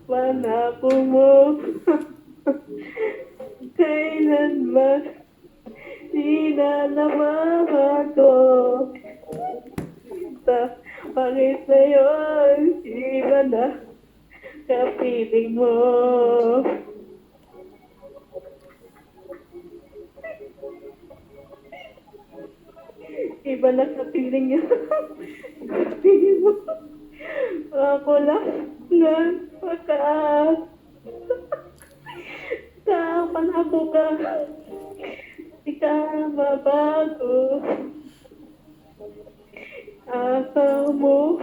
Panako mo kailanman di na naman ako. Bakit ngayon iba na kapiling mo? Iba na kapiling niya. Kapiling mo. Ako lang na makaas. Panako ka. Di ka mabago. Asa mo.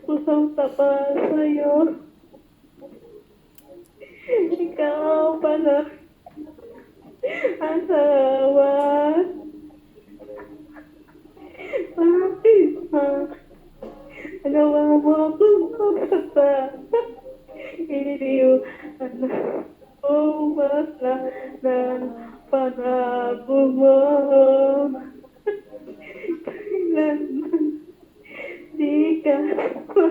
Pusang tapat sa'yo. Ikaw pala. Asawa. Bakit ha? Nagawa mo akong kapasa. Iliw. Umasa ng panago mo. Kailanman di ka ako.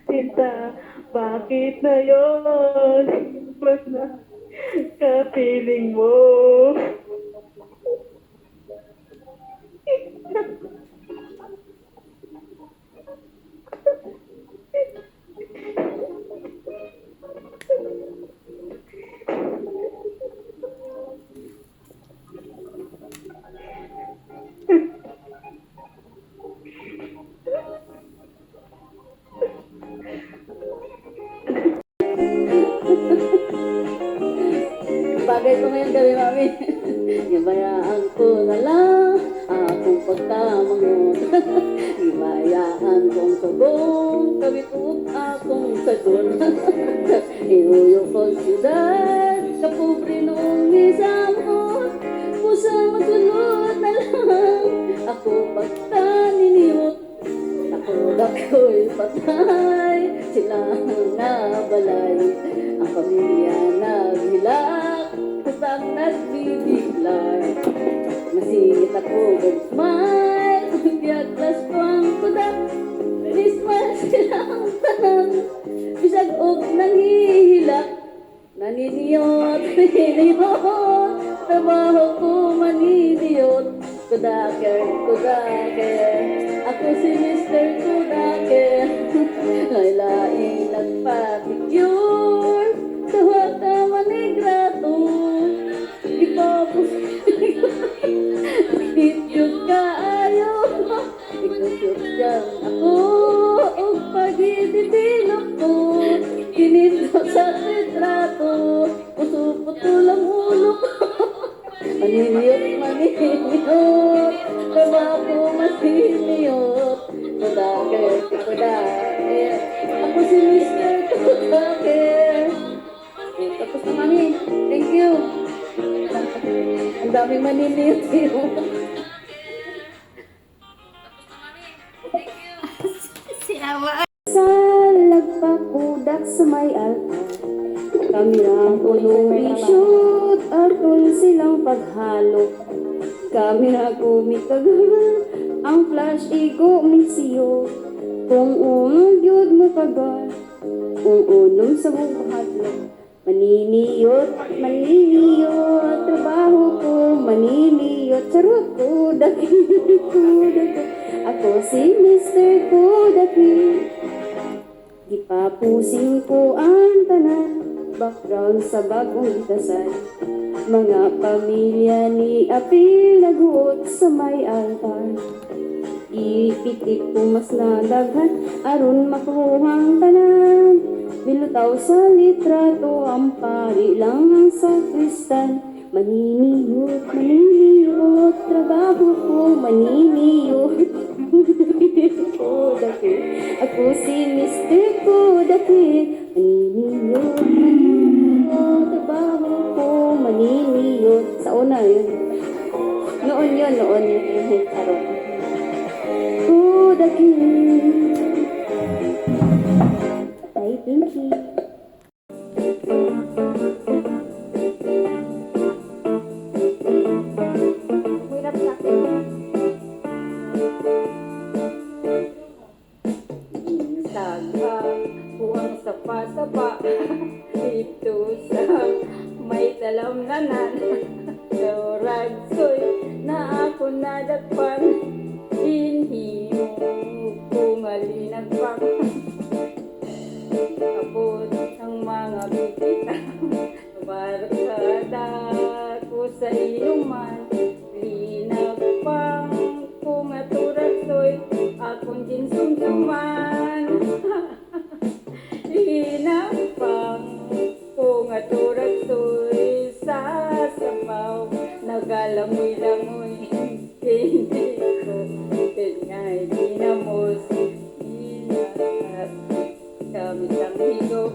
Sinta, bakit na yun? Mas na kapiling mo. Bagay ko ngayon gabi, mami. Ibayaan ko na lang akong pagkamangon. Ibayaan kong sabong, kabitut akong sagon. Iuyo ko siyudad, kapobre noong isamot. Pusa magsunod na lang, ako pagkaniniyot. Ako'y patay, sila ang nabalay. Ang pamilya naghilak, kusang nagbibiglay. Masingit ako mag-smile, biyaglas ko ang kudak. Nismile silang tanan, bisag og nanghihilak. Naniniyot, trabaho ko maniniyot. Kudaker, ako si Mr. Kudaker. Lain nagpa-picture, tawa ka manigrato. Ipapos, ityog ka ayaw. Ikusyok dyan ako, o pag-ibibinok ko. Kinito sa retrato, puso-puto lang ulo ko. Maniniyot, trabaho masiniyot. Kudaker, ako si Mr. Kudaker. Tapos na, mami. Thank you. Ang daming maniniyot sa'yo. Si Awa. Sa lagpakudak sa may altar, kami ang ulong i-shoot atol silang paghalo. Kami na kumitagal ang flash igo misiyo. Kung yun mo kagal, kung unom sa bukahatlo. Maniniyot, trabaho ko, maniniyot, charot ko, daki. Ako si Mr. Kudaki. Ipapusing ko ang tanan, background sa bagong itasan. Mga pamilya ni Apil naguot sa may altar. Ipitik ko mas nadaghan, aron makuhang tanan. Milutaw sa litrato, ang pari lang ang sakristan. Maniniyot, trabaho ko, maniniyot. Kudaki, ako si Mr. Kudaki. Maniniyot, trabaho ko, maniniyot. Sa una yun. Noon yun. Araw. Kudaki. Ay, thank you. sumasapa dito sa may talamnanan. Ragsoy na ako nadagpan, hinhimo kung alinagpak. Tapos ang mga bibita, barkada ko sa inuman, linagpang kung aturagsoy, akong din sumsuman. Linagpang kung aturagsoy, sa sabaw, nagalangoy-langoy, hindi ko tingay dinamos, inat kami sang higop,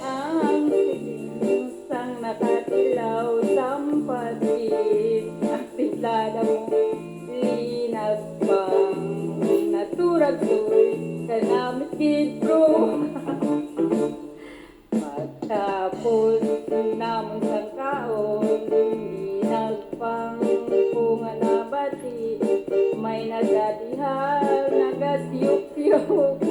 ang sinisang nakatilaw, sampatit, ang tiplada mo, linagpang naturagsoy, kanamit gitro. Pagtapos namon sang kaon, linagpang kung anabati, may nagadihal, nagasiyok-yok,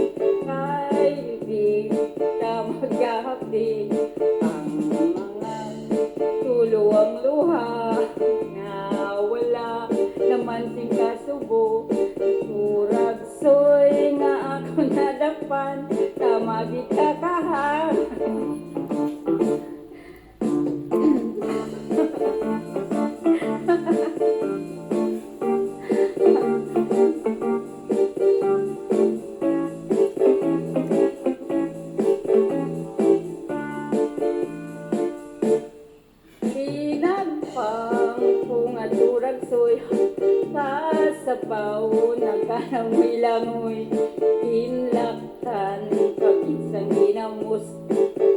kay di ka maghahapdi, ang mga tuluwang luha, nga wala naman sing kasubo, turagsoy nga ako nadakpan, tamagit ka kahang. Linagpang kung aturagsoy, sa sabaw nagkalangoy-langoy, inlaktan kapisang ginamos,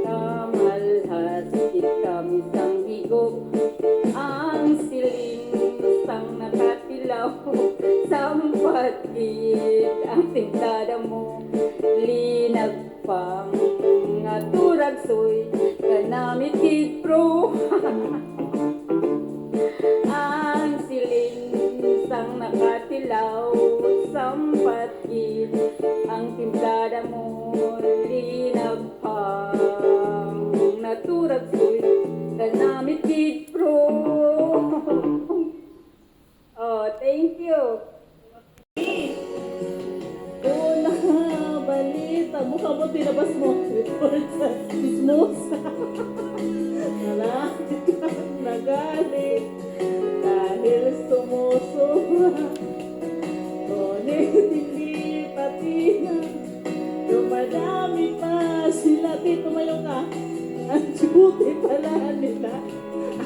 kamalhas kami sang higop, ang siling sang nakatilaw, sampatid ang tintada mo, linagpang naturagsoy, kanamit kitro. Ang siling sang nakatilaw, sampatid ang timplada mo, linagpang naturagsoy, kanamit kitro. Oh, thank you. Una balita, mukha mo tinabas mo. Report sa Bismos. Malapit kang nagalit dahil sumusobra. Ngunit hindi pati na dumadami pa sila. Tito, tumayo ka. Ang duty pala nila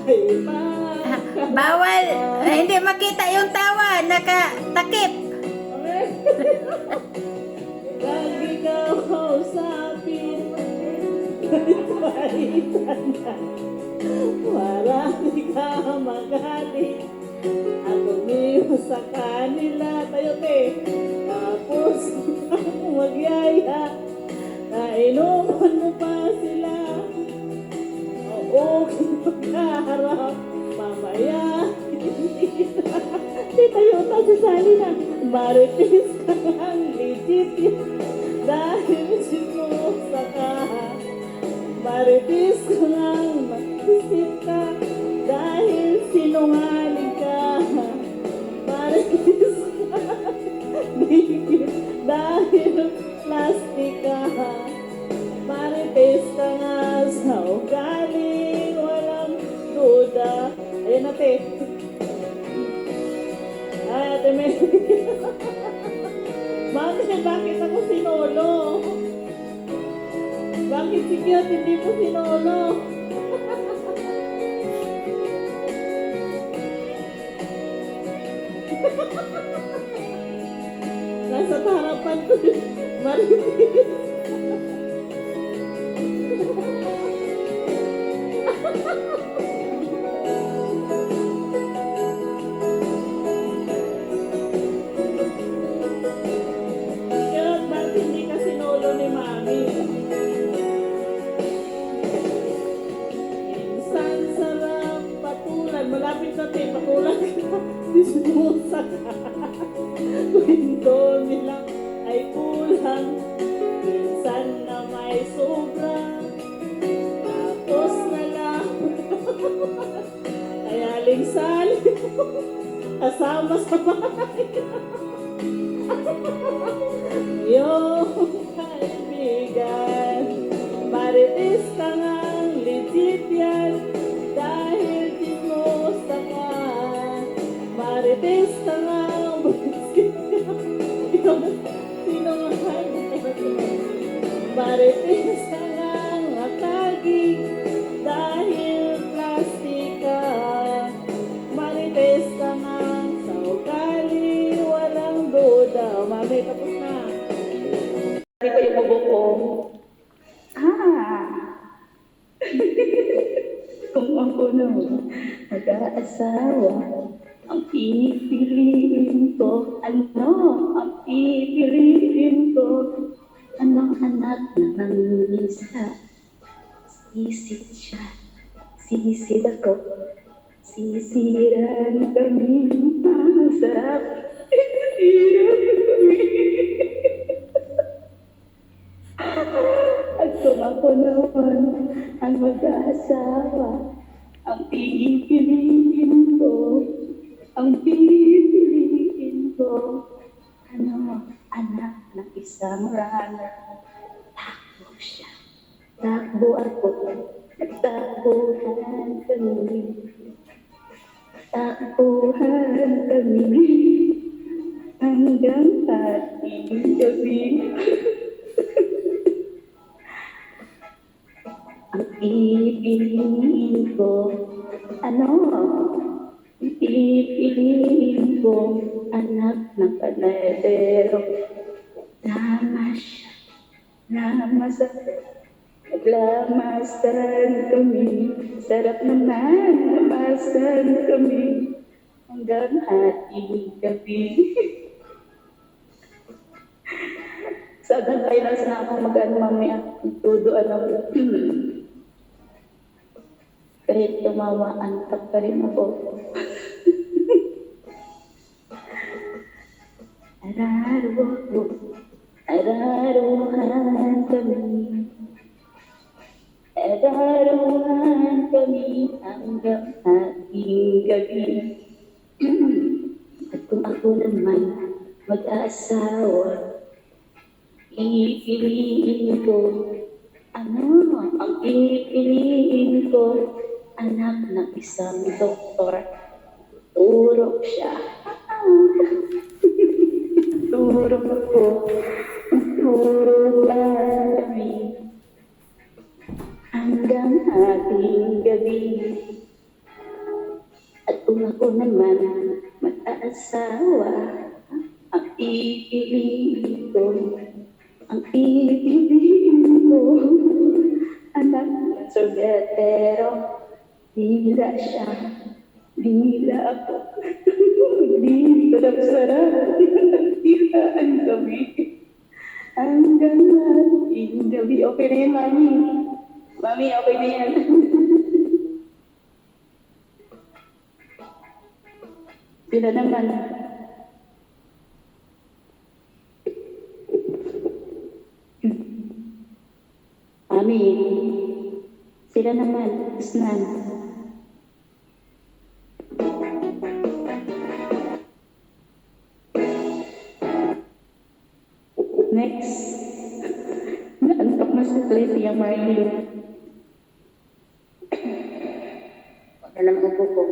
ay Bawal. Hindi makita yung tawa. Nakatakip. lagi ka kausapin. Paitan na. Marami ka magalit. At umiwas sa kanila. Tayo, te. Tapos magyaya. Nainuman mo pa sila. Oo, magkaharap. Mamaya. Di tayo pa si Sally na. Maritis ka ang legit yun. Dahil sinusa ka. Maritis ka ang mag-isip ka. Dahil sinungaling ka. Maritis ka. Dikit. Dahil plastic ka. Maritis ka nga sa ugali. Walang duda. Ayun natin. Ay, Ate May. Bakit ako sinolo? Bakit si Cute hindi ko sinolo? Nasa harapan ko. Maritis. Cute, bakit hindi ka sinolo ni Mami? Minsan sarap patulan. Malapit na tayo, patulan ka. Dismusa ka. Kwento nila ay kulang. Minsan na may sobra. kasama sa bahay. Yung kaibigan, marites ka ngang legit yan, dahil chismosa ka. Marites ka ngang buliskit ka. Sino nga marites ka ngang akagi, dahil plastic ka. Marites ka ngang sa ugali, walang duda. Mami, tapos na. Hindi pa yung mabukong. Kung ako naman mag-aasawa, ang pipiliin ko, ano? Ang pipiliin ko, anong anak ng isa? Sisid siya, sisid ako, sisiran kami, ang sarap, sisiran kami. At kung ako naman ang mag-aasawa, ang pipiliin ko, ano, anak ng isang runner. Takbo siya, takbo ako, nagtakbuhan kami, hanggang ating gabi. Ang pipiliin ko, ano? Pipiliin ko, anak ng panadero. Lama siya, naglamasan kami. Sarap naman, namasan kami. Hanggang ating gabi. Sa gantay lang sana ako mag-ano mamaya. Tuduan ako. Kahit tumawa, antak pa rin ako. Araruhan kami hanggang ating gabi. At kung ako naman mag-aasawa, pipiliin ko, ano? Ang pipiliin ko, anak ng isang doktor. Turok siya. Turok ko. Turok kami. Hanggang ating gabi. At kung ako naman mag-aasawa, ang pipiliin ko, anak ng sorbetero. Dila siya, dila ako. Dito lang sarap, dilaan kami. Hanggang ating gabi. Okay na yan, Mami. Mami, okay na yan. Sila naman. Mami, sila naman, Isnan. Next. Naantok na sa plate yung Marley. Wala lang upo ko.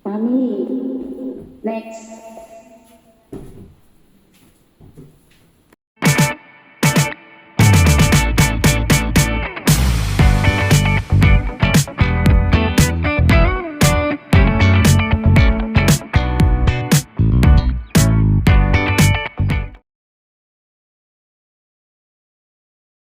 Mami, next.